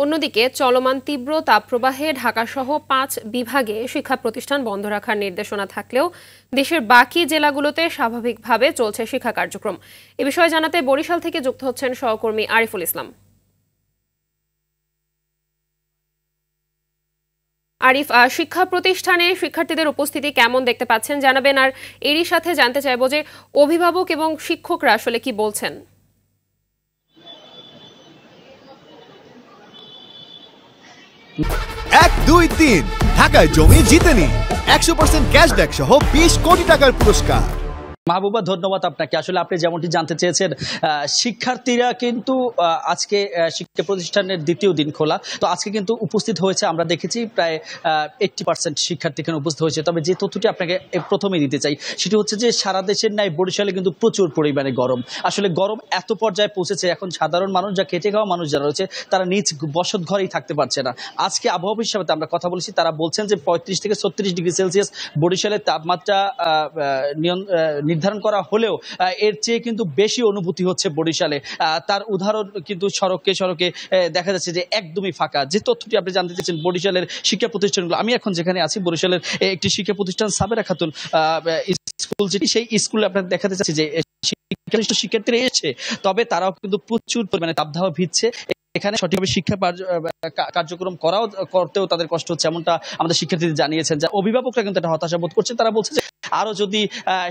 অন্যদিকে চলমান তীব্র তাপপ্রবাহে ঢাকাসহ ৫ বিভাগে শিক্ষা প্রতিষ্ঠান বন্ধ রাখার নির্দেশনা থাকলেও দেশের বাকি জেলাগুলোতে স্বাভাবিকভাবে চলছে শিক্ষা কার্যক্রম। এ বিষয়ে জানাতে বরিশাল থেকে যুক্ত হচ্ছেন সহকর্মী আরিফুল ইসলাম। আরিফ, শিক্ষা প্রতিষ্ঠানে শিক্ষার্থীদের উপস্থিতি কেমন দেখতে পাচ্ছেন জানাবেন, আর এরই সাথে জানতে চাইবো যে অভিভাবক এবং শিক্ষকরা আসলে কি বলছেন। ১, ২, ৩ ঢাকায় জমি জিতে নিন ১০০% ক্যাশব্যাক সহ ২০ কোটি টাকার পুরস্কার। মাহবুবা, ধন্যবাদ আপনাকে। আসলে আপনি যেমনটি জানতে চেয়েছেন, শিক্ষার্থীরা কিন্তু আজকে শিক্ষা প্রতিষ্ঠানের দ্বিতীয় দিন খোলা, তো আজকে কিন্তু উপস্থিত হয়েছে, আমরা দেখেছি প্রায় 80% শিক্ষার্থী এখানে উপস্থিত হয়েছে। তবে যে তথ্যটি আপনাকে প্রথমেই দিতে চাই সেটি হচ্ছে যে সারা দেশের ন্যায় বরিশালে কিন্তু প্রচুর পরিমাণে গরম। আসলে গরম এত পর্যায়ে পৌঁছেছে, এখন সাধারণ মানুষ, যা খেটে খাওয়া মানুষ যারা রয়েছে, তারা নিজ বসত ঘরেই থাকতে পারছে না। আজকে আবহাওয়া অফিসের সাথে আমরা কথা বলেছি, তারা বলছেন যে ৩৫ থেকে ৩৬ ডিগ্রি সেলসিয়াস বরিশালের তাপমাত্রা নির্ধারণ করা হলেও এর চেয়ে কিন্তু বেশি অনুভূতি হচ্ছে বরিশালে। তার উদাহরণ কিন্তু সড়কে সড়কে দেখা যাচ্ছে যে একদমই ফাঁকা। যে তথ্যটি আপনি জানতে চেয়েছেন বরিশালের শিক্ষা প্রতিষ্ঠানগুলো, আমি এখন যেখানে আছি বরিশালের একটি শিক্ষা প্রতিষ্ঠান সাবেরা খাতুন স্কুল, যেটি সেই স্কুলে আপনার দেখাতে চাচ্ছি যে শিক্ষার্থীরা এসেছে, তবে তারাও কিন্তু প্রচুর পরিমাণে তাপদাহ ভিজছে। এখানে সঠিকভাবে শিক্ষা কার্যক্রম করতেও তাদের কষ্ট হচ্ছে, এমনটা আমাদের শিক্ষার্থীদের জানিয়েছেন। যা অভিভাবকরা কিন্তু একটা হতাশা বোধ করছেন। তারা বলছে যে আরো যদি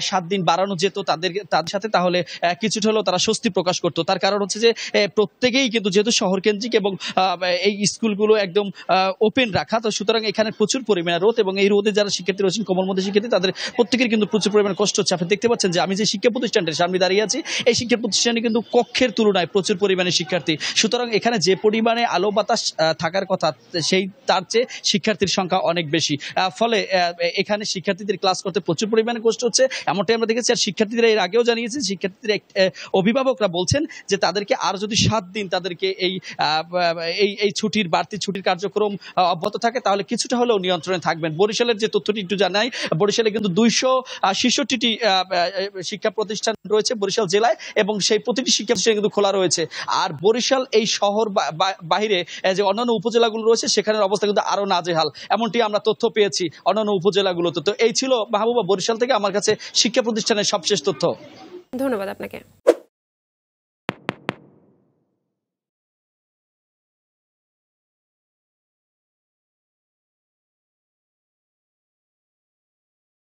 7 দিন বাড়ানো যেত তাদের সাথে, তাহলে কিছুটা হলেও তারা স্বস্তি প্রকাশ করতো। তার কারণ হচ্ছে যে প্রত্যেকেই কিন্তু যেহেতু শহর কেন্দ্রিক এবং এই স্কুলগুলো একদম ওপেন রাখা, তো সুতরাং এখানে প্রচুর পরিমাণে রোদ, এবং এই রোদে যারা শিক্ষার্থী রয়েছেন, কোমলমতি শিক্ষার্থী, তাদের প্রত্যেকের কিন্তু প্রচুর পরিমাণে কষ্ট হচ্ছে। আপনি দেখতে পাচ্ছেন যে আমি যে শিক্ষা প্রতিষ্ঠানটির সামনে দাঁড়িয়ে আছি, এই শিক্ষা প্রতিষ্ঠানে কিন্তু কক্ষের তুলনায় প্রচুর পরিমাণে শিক্ষার্থী। সুতরাং এখানে যে পরিমাণে আলো বাতাস থাকার কথা, তার চেয়ে শিক্ষার্থীর সংখ্যা অনেক বেশি। ফলে এখানে শিক্ষার্থীদের ক্লাস করতে প্রচুর পরিমাণে কষ্ট হচ্ছে, এমনটাই আমরা দেখেছি। আর শিক্ষার্থীরা এর আগেও জানিয়েছে, শিক্ষার্থীদের অভিভাবকরা বলছেন যে তাদেরকে আর যদি 7 দিন তাদেরকে এই ছুটির বাড়তি ছুটির কার্যক্রম অব্যাহত থাকে, তাহলে কিছুটা হলেও নিয়ন্ত্রণে থাকবেন। বরিশালের যে তথ্যটি একটু জানাই, বরিশালে কিন্তু 266টি শিক্ষা প্রতিষ্ঠান রয়েছে বরিশাল জেলায়, এবং সেই প্রতিটি শিক্ষা প্রতিষ্ঠান কিন্তু খোলা রয়েছে। আর বরিশাল এই শহর বাহিরে যে অন্যান্য উপজেলাগুলো রয়েছে, সেখানের অবস্থা কিন্তু আরো নাজেহাল, এমনটি আমরা তথ্য পেয়েছি অন্যান্য উপজেলাগুলোতে। তো এই ছিল মাহবুবা বরিশাল থেকে আমার কাছে শিক্ষা প্রতিষ্ঠানের সবশেষ তথ্য। ধন্যবাদ আপনাকে।